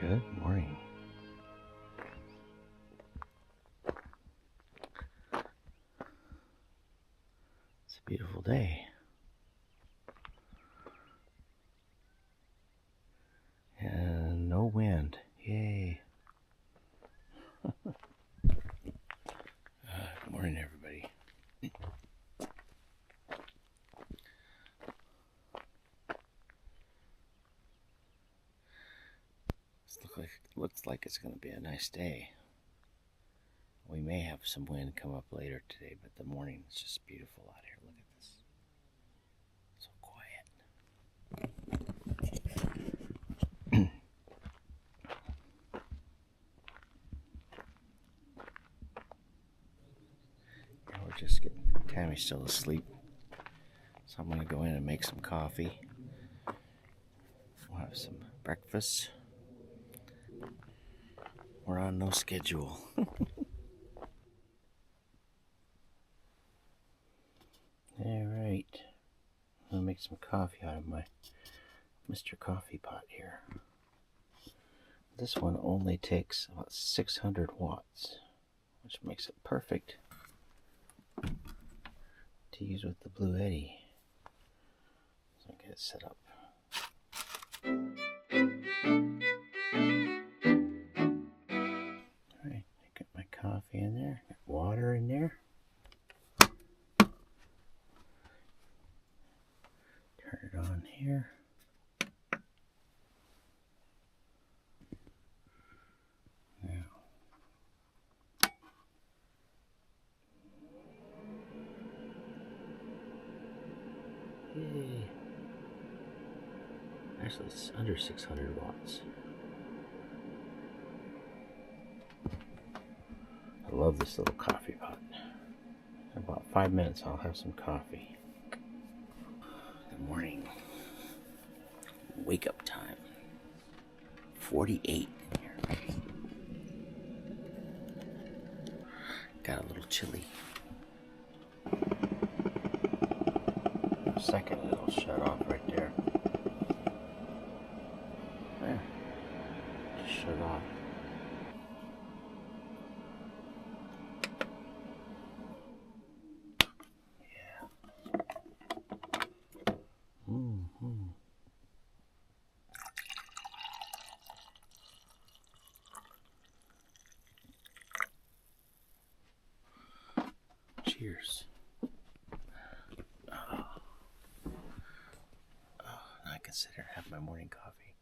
Good morning. It's a beautiful day. And no wind. Yay. Good morning, everybody. Looks like it's going to be a nice day. We may have some wind come up later today, but the morning is just beautiful out here. Look at this. So quiet. And we're just getting, Tammy's still asleep. So I'm going to go in and make some coffee. We'll have some breakfast. We're on no schedule. Alright. I'm going to make some coffee out of my Mr. Coffee pot here. This one only takes about 600 watts, which makes it perfect to use with the Blue Eddy. So I'll get it set up. Alright, I got my coffee in there, got water in there. Turn it on here. Now, yay. Actually, it's under 600 watts. I love this little coffee pot. In about 5 minutes, I'll have some coffee. Good morning. Wake up time. 48 in here. Got a little chilly. In a second, it'll shut off right there. There. Just shut off. Cheers. Now I can sit here and have my morning coffee.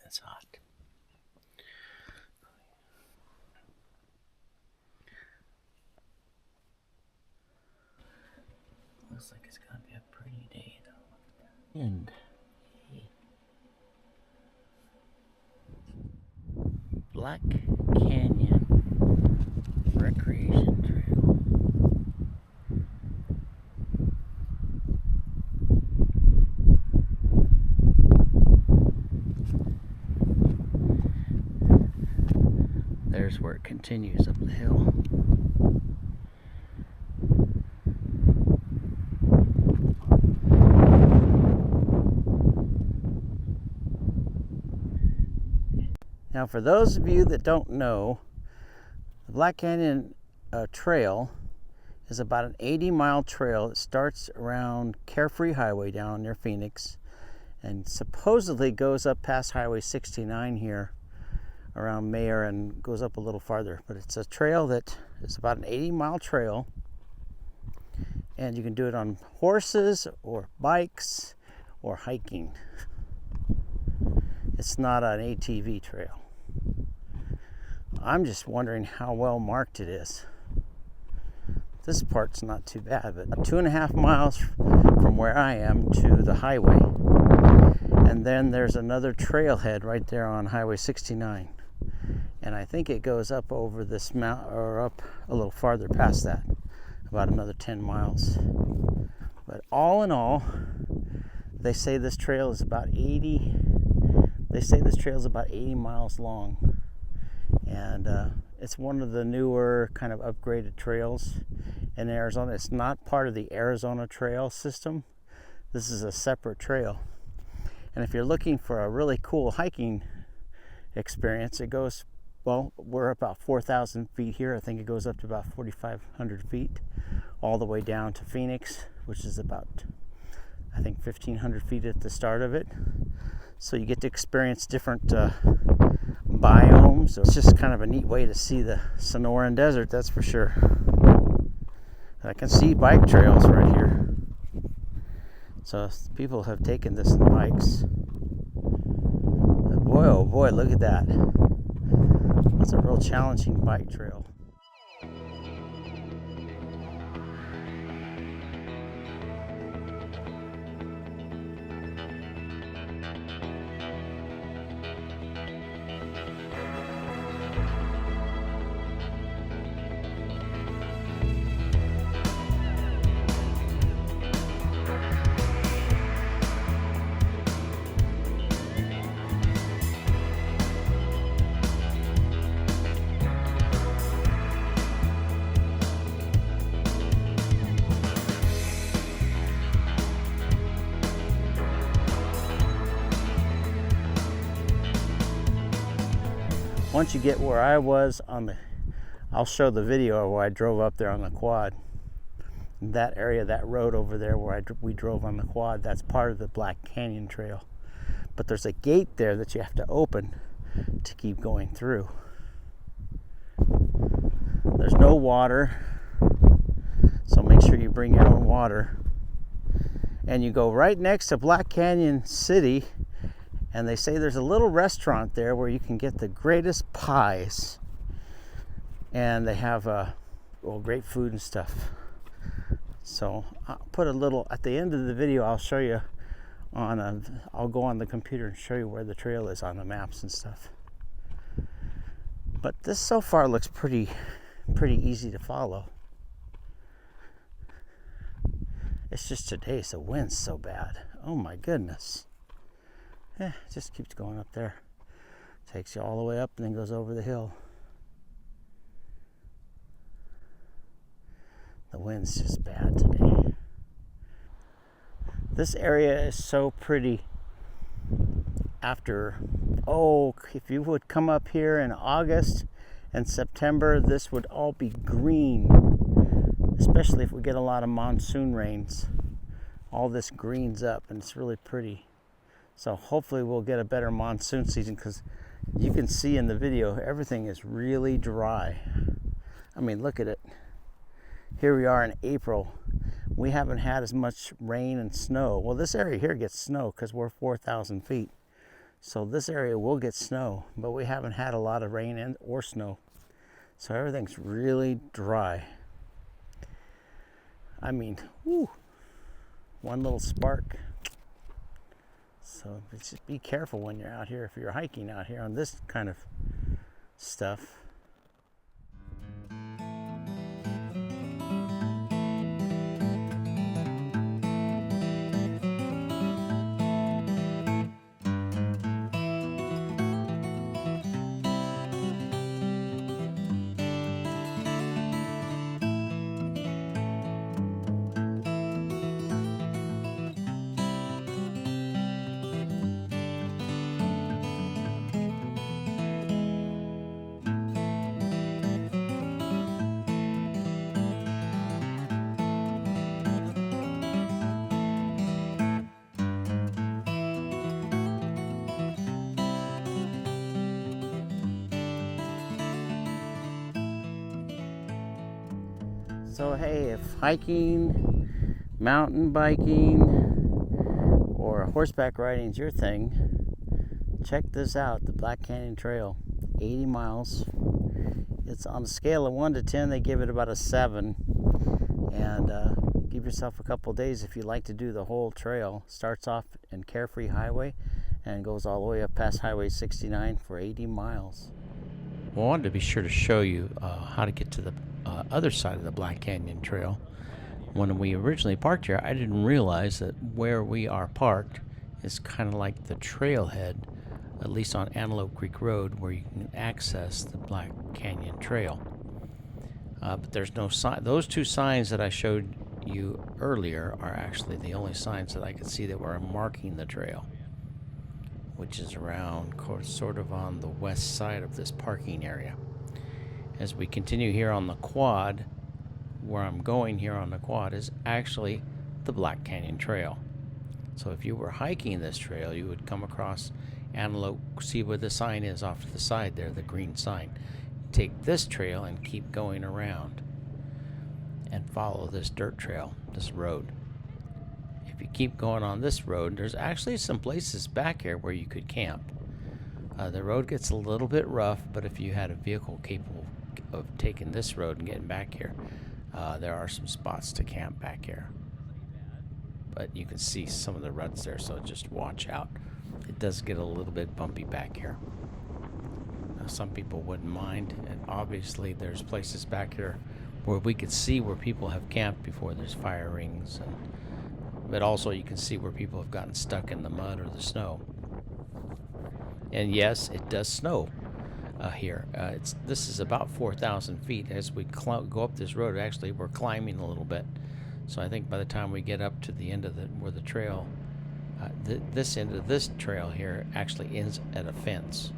It's hot. Looks like it's gonna be a pretty day though. And Black Canyon Recreation Trail. There's where it continues up the hill. Now, for those of you that don't know, the Black Canyon Trail is about an 80-mile trail that starts around Carefree Highway down near Phoenix and supposedly goes up past Highway 69 here around Mayer and goes up a little farther. But it's a trail that is about an 80-mile trail, and you can do it on horses or bikes or hiking. It's not an ATV trail. I'm just wondering how well marked it is. This part's not too bad, but 2.5 miles from where I am to the highway. And then there's another trailhead right there on Highway 69. And I think it goes up over this mountain, or up a little farther past that, about another 10 miles. But all in all, they say this trail is about 80 miles long. And it's one of the newer kind of upgraded trails in Arizona. It's not part of the Arizona trail system. This is a separate trail. And if you're looking for a really cool hiking experience, it goes, well, we're about 4,000 feet here. I think it goes up to about 4,500 feet, all the way down to Phoenix, which is about, I think, 1,500 feet at the start of it. So you get to experience different biomes. It's just kind of a neat way to see the Sonoran Desert, that's for sure. I can see bike trails right here. So people have taken this in bikes. Boy, oh boy, look at that. It's a real challenging bike trail. Once you get where I was I'll show the video where I drove up there on the quad. That area, that road over there where we drove on the quad, that's part of the Black Canyon Trail. But there's a gate there that you have to open to keep going through. There's no water, so make sure you bring your own water. And you go right next to Black Canyon City, and they say there's a little restaurant there where you can get the greatest pies. And they have great food and stuff. So I'll put a little, at the end of the video, I'll show you I'll go on the computer and show you where the trail is on the maps and stuff. But this so far looks pretty easy to follow. It's just today's the wind's so bad. Oh my goodness. It just keeps going up there. Takes you all the way up and then goes over the hill. The wind's just bad today. This area is so pretty if you would come up here in August and September, this would all be green, especially if we get a lot of monsoon rains. All this greens up and it's really pretty. So hopefully we'll get a better monsoon season, because you can see in the video everything is really dry. I mean, look at it. Here we are in April. We haven't had as much rain and snow. Well, this area here gets snow because we're 4,000 feet. So this area will get snow, but we haven't had a lot of rain or snow. So everything's really dry. I mean, one little spark. So just be careful when you're out here, if you're hiking out here on this kind of stuff. So hey, if hiking, mountain biking, or horseback riding is your thing, check this out, the Black Canyon Trail, 80 miles. It's on a scale of 1 to 10, they give it about a 7. And give yourself a couple days if you like to do the whole trail. Starts off in Carefree Highway and goes all the way up past Highway 69 for 80 miles. Well, I wanted to be sure to show you how to get to the other side of the Black Canyon Trail. When we originally parked here, I didn't realize that where we are parked is kind of like the trailhead, at least on Antelope Creek Road, where you can access the Black Canyon Trail. But there's no sign. Those two signs that I showed you earlier are actually the only signs that I could see that were marking the trail. which is around sort of on the west side of this parking area. As we continue here on the quad, where I'm going here on the quad is actually the Black Canyon Trail. So if you were hiking this trail, you would come across Antelope, see where the sign is off to the side there, the green sign. Take this trail and keep going around and follow this dirt trail, this road. If you keep going on this road, there's actually some places back here where you could camp. The road gets a little bit rough, but if you had a vehicle capable of taking this road and getting back here, there are some spots to camp back here. But you can see some of the ruts there, so just watch out. It does get a little bit bumpy back here. Now, some people wouldn't mind, and obviously there's places back here where we could see where people have camped before. There's fire rings, but also you can see where people have gotten stuck in the mud or the snow. And yes, it does snow here. This is about 4,000 feet. As we go up this road, actually we're climbing a little bit. So I think by the time we get up to the end of where the trail, this end of this trail here actually ends at a fence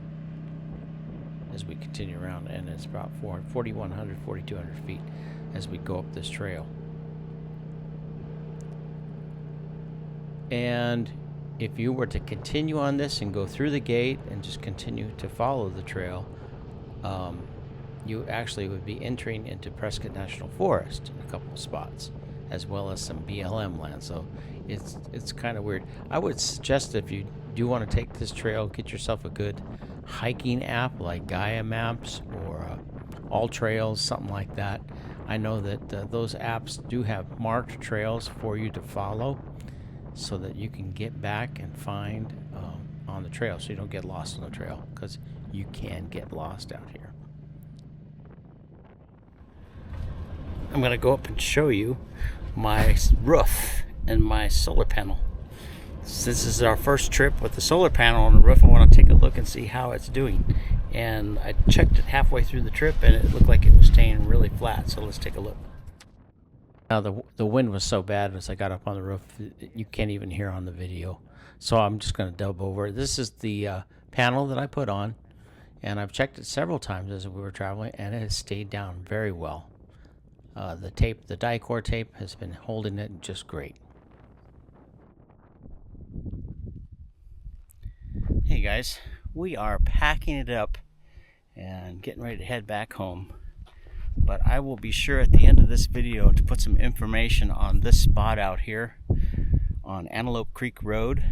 as we continue around, and it's about 4,100, 4,200 feet as we go up this trail. And if you were to continue on this and go through the gate and just continue to follow the trail, you actually would be entering into Prescott National Forest in a couple of spots, as well as some BLM land. So it's kind of weird. I would suggest if you do want to take this trail, get yourself a good hiking app like Gaia Maps or All Trails, something like that. I know that those apps do have marked trails for you to follow, so that you can get back and find on the trail, so you don't get lost on the trail, because you can get lost out here. I'm going to go up and show you my roof and my solar panel. Since this is our first trip with the solar panel on the roof, I want to take a look and see how it's doing. And I checked it halfway through the trip and it looked like it was staying really flat, so let's take a look. Now the wind was so bad as I got up on the roof, you can't even hear on the video. So I'm just going to dub over. This is the panel that I put on, and I've checked it several times as we were traveling, and it has stayed down very well. The Dicor tape has been holding it just great. Hey guys, we are packing it up and getting ready to head back home. But I will be sure at the end of this video to put some information on this spot out here on Antelope Creek Road.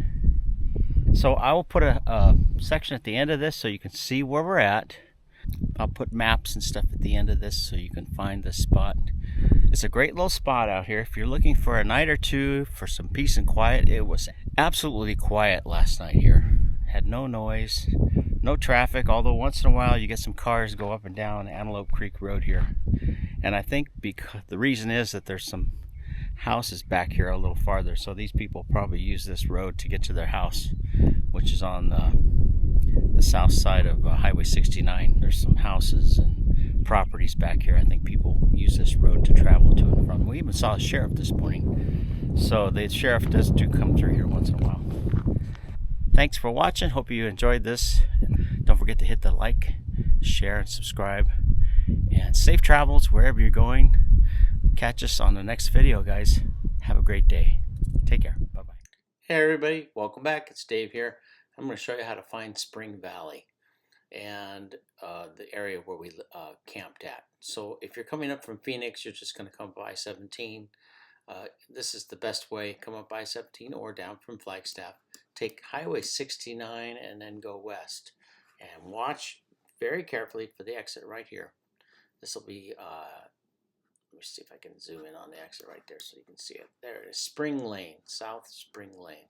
So I will put a section at the end of this so you can see where we're at. I'll put maps and stuff at the end of this so you can find this spot. It's a great little spot out here. If you're looking for a night or two for some peace and quiet, it was absolutely quiet last night here. Had no noise, no traffic, although once in a while you get some cars go up and down Antelope Creek Road here. And I think because the reason is that there's some houses back here a little farther, so these people probably use this road to get to their house, which is on the south side of Highway 69. There's some houses and properties back here. I think people use this road to travel to and from. We even saw a sheriff this morning, so the sheriff do come through here once in a while. Thanks for watching. Hope you enjoyed this. Don't forget to hit the like, share, and subscribe. And safe travels wherever you're going. Catch us on the next video, guys. Have a great day. Take care. Bye-bye. Hey, everybody. Welcome back. It's Dave here. I'm going to show you how to find Spring Valley and the area where we camped at. So if you're coming up from Phoenix, you're just going to come by 17. This is the best way. Come up by 17 or down from Flagstaff. Take Highway 69 and then go west. And watch very carefully for the exit right here. This will be, let me see if I can zoom in on the exit right there so you can see it. There it is, Spring Lane, South Spring Lane.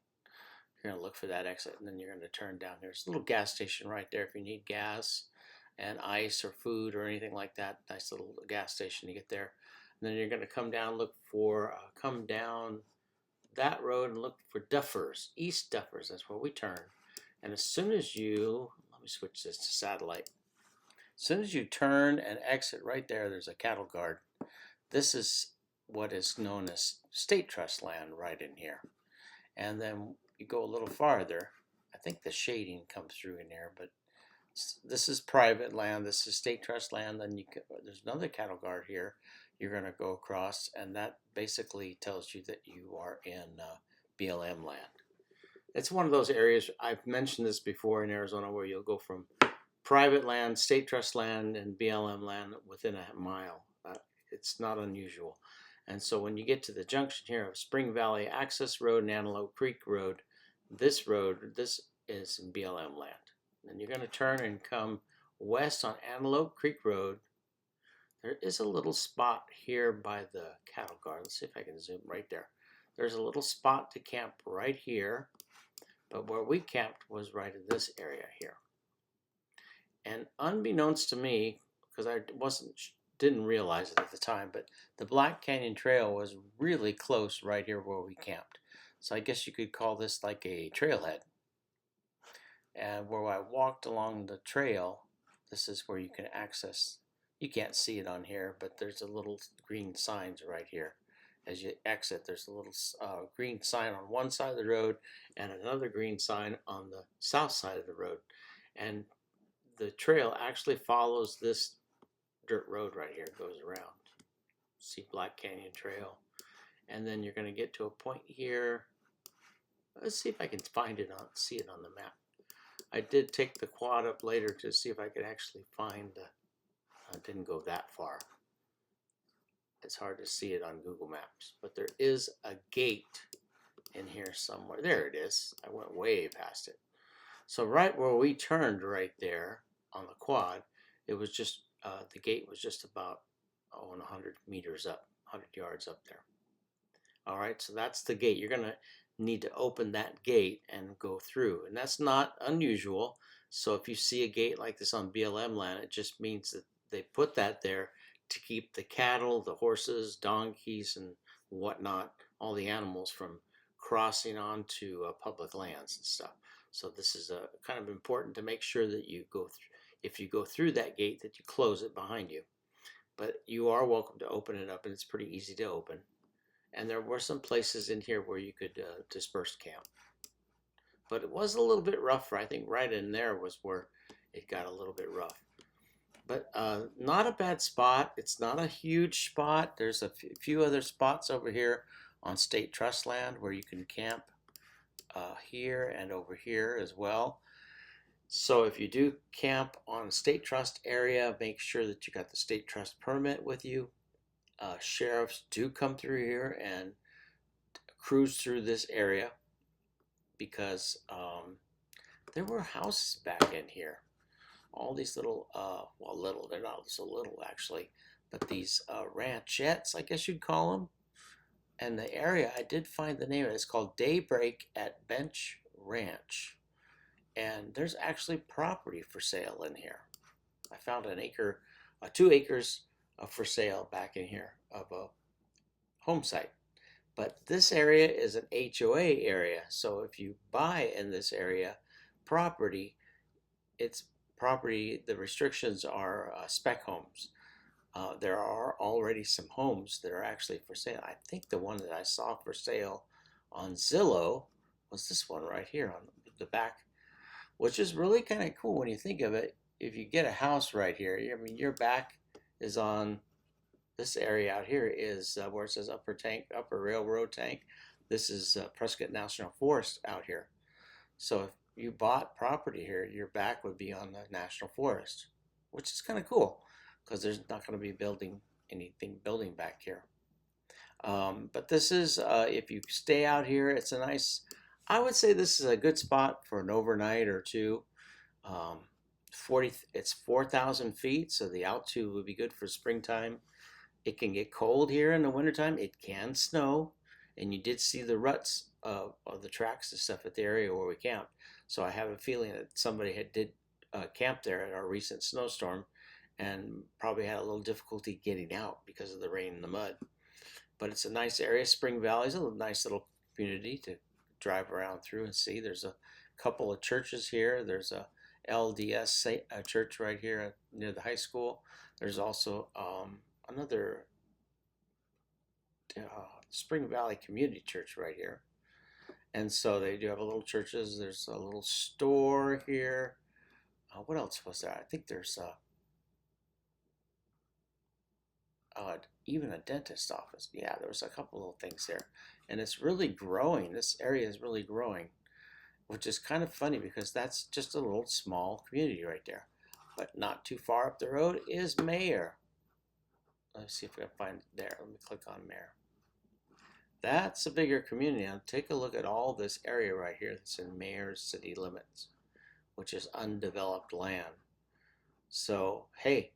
You're going to look for that exit, and then you're going to turn down. There's a little gas station right there if you need gas and ice or food or anything like that. Nice little gas station to get there. And then you're going to come down, come down that road and look for Duffers, East Duffers. That's where we turn. And as soon as you, let me switch this to satellite. As soon as you turn and exit right there, there's a cattle guard. This is what is known as state trust land right in here. And then you go a little farther. I think the shading comes through in there, but this is private land. This is state trust land. Then there's another cattle guard here. You're going to go across, and that basically tells you that you are in BLM land. It's one of those areas, I've mentioned this before in Arizona, where you'll go from private land, state trust land, and BLM land within a mile. It's not unusual. And so when you get to the junction here of Spring Valley Access Road and Antelope Creek Road, this is in BLM land. And you're going to turn and come west on Antelope Creek Road. There is a little spot here by the cattle guard. Let's see if I can zoom right there. There's a little spot to camp right here, but where we camped was right in this area here. And unbeknownst to me, because I didn't realize it at the time, but the Black Canyon Trail was really close right here where we camped. So I guess you could call this like a trailhead. And where I walked along the trail, this is where you can access. You can't see it on here, but there's a little green signs right here. As you exit, there's a little green sign on one side of the road and another green sign on the south side of the road. And the trail actually follows this dirt road right here. It goes around. See Black Canyon Trail. And then you're going to get to a point here. Let's see if I can see it on the map. I did take the quad up later to see if I could actually find I didn't go that far. It's hard to see it on Google Maps, but there is a gate in here somewhere. There it is. I went way past it. So right where we turned right there on the quad, it was just, the gate was just about 100 meters up, 100 yards up there. All right, so that's the gate. You're going to need to open that gate and go through, and that's not unusual. So if you see a gate like this on BLM land, it just means that they put that there to keep the cattle, the horses, donkeys, and whatnot, all the animals from crossing onto public lands and stuff. So this is kind of important to make sure that you go through. If you go through that gate, that you close it behind you. But you are welcome to open it up, and it's pretty easy to open. And there were some places in here where you could disperse camp. But it was a little bit rougher. I think right in there was where it got a little bit rough. But not a bad spot. It's not a huge spot. There's a few other spots over here on state trust land where you can camp here and over here as well. So if you do camp on a state trust area, make sure that you got the state trust permit with you. Sheriffs do come through here and cruise through this area because there were houses back in here. All these little, they're not so little actually, but these ranchettes, I guess you'd call them. And the area, I did find the name of it. It's called Daybreak at Bench Ranch. And there's actually property for sale in here. I found 2 acres for sale back in here of a home site. But this area is an HOA area. So if you buy in this area property, the restrictions are spec homes. There are already some homes that are actually for sale. I think the one that I saw for sale on Zillow was this one right here on the back, which is really kind of cool when you think of it. If you get a house right here, I mean, your back is on this area out here is where it says Upper Railroad Tank. This is Prescott National Forest out here. So if you bought property here, your back would be on the National Forest, which is kind of cool because there's not going to be anything building back here. But this is, if you stay out here, it's a nice, I would say this is a good spot for an overnight or two. It's 4,000 feet, so the altitude would be good for springtime. It can get cold here in the wintertime. It can snow, and you did see the ruts of the tracks and stuff at the area where we camped. So I have a feeling that somebody did camp there at our recent snowstorm and probably had a little difficulty getting out because of the rain and the mud. But it's a nice area. Spring Valley is a nice little community to drive around through and see. There's a couple of churches here. There's a LDS church right here near the high school. There's also another Spring Valley Community Church right here. And so they do have a little churches. There's a little store here. What else was there? I think there's even a dentist office. Yeah, there was a couple little things there. And it's really growing. This area is really growing, which is kind of funny because that's just a little small community right there. But not too far up the road is Mayor. Let's see if we can find it there. Let me click on Mayor. That's a bigger community. Now take a look at all this area right here that's in Mayor's city limits, which is undeveloped land. So, hey,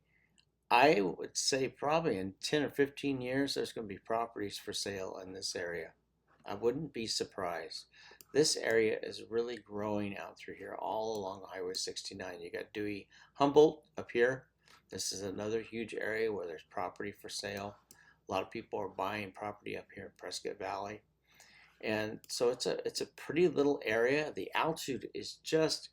I would say probably in 10 or 15 years, there's going to be properties for sale in this area. I wouldn't be surprised. This area is really growing out through here, all along Highway 69. You got Dewey Humboldt up here. This is another huge area where there's property for sale. A lot of people are buying property up here in Prescott Valley. And so it's a pretty little area. The altitude is just,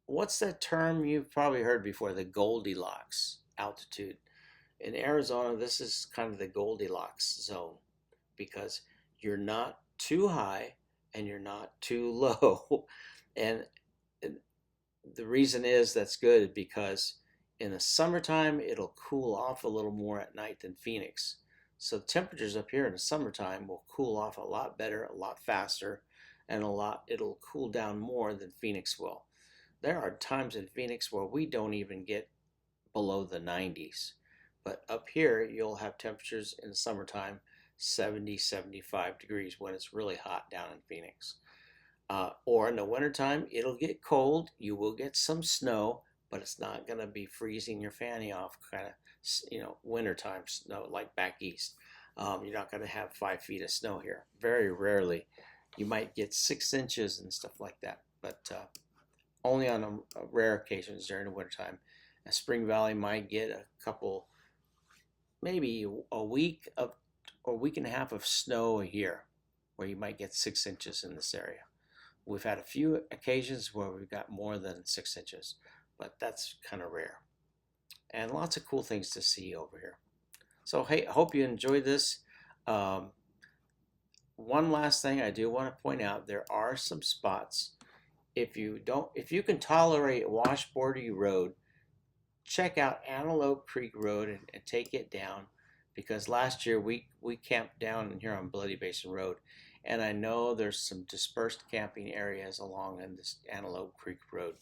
what's that term you've probably heard before? The Goldilocks altitude. In Arizona, this is kind of the Goldilocks zone because you're not too high and you're not too low. And the reason is that's good because in the summertime, it'll cool off a little more at night than Phoenix. So the temperatures up here in the summertime will cool off a lot better, a lot faster, and it'll cool down more than Phoenix will. There are times in Phoenix where we don't even get below the 90s. But up here, you'll have temperatures in the summertime 70, 75 degrees when it's really hot down in Phoenix. Or in the wintertime, it'll get cold. You will get some snow, but it's not going to be freezing your fanny off kind of, wintertime snow like back east. You're not going to have 5 feet of snow here. Very rarely. You might get 6 inches and stuff like that, but only on rare occasions during the wintertime. Spring Valley might get a couple, maybe a week or a week and a half of snow a year, where you might get 6 inches in this area. We've had a few occasions where we've got more than 6 inches, but that's kind of rare. And lots of cool things to see over here. So hey, I hope you enjoyed this. One last thing I do want to point out, there are some spots. If you can tolerate Washboardy Road, check out Antelope Creek Road and take it down, because last year we camped down in here on Bloody Basin Road, and I know there's some dispersed camping areas along in this Antelope Creek Road.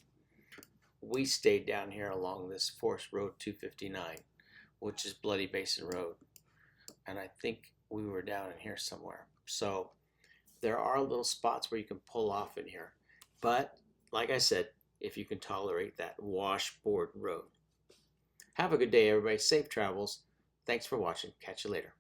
We stayed down here along this Forest Road 259, which is Bloody Basin Road, and I think we were down in here somewhere. So there are little spots where you can pull off in here, but like I said, if you can tolerate that washboard road. Have a good day, everybody. Safe travels. Thanks for watching. Catch you later.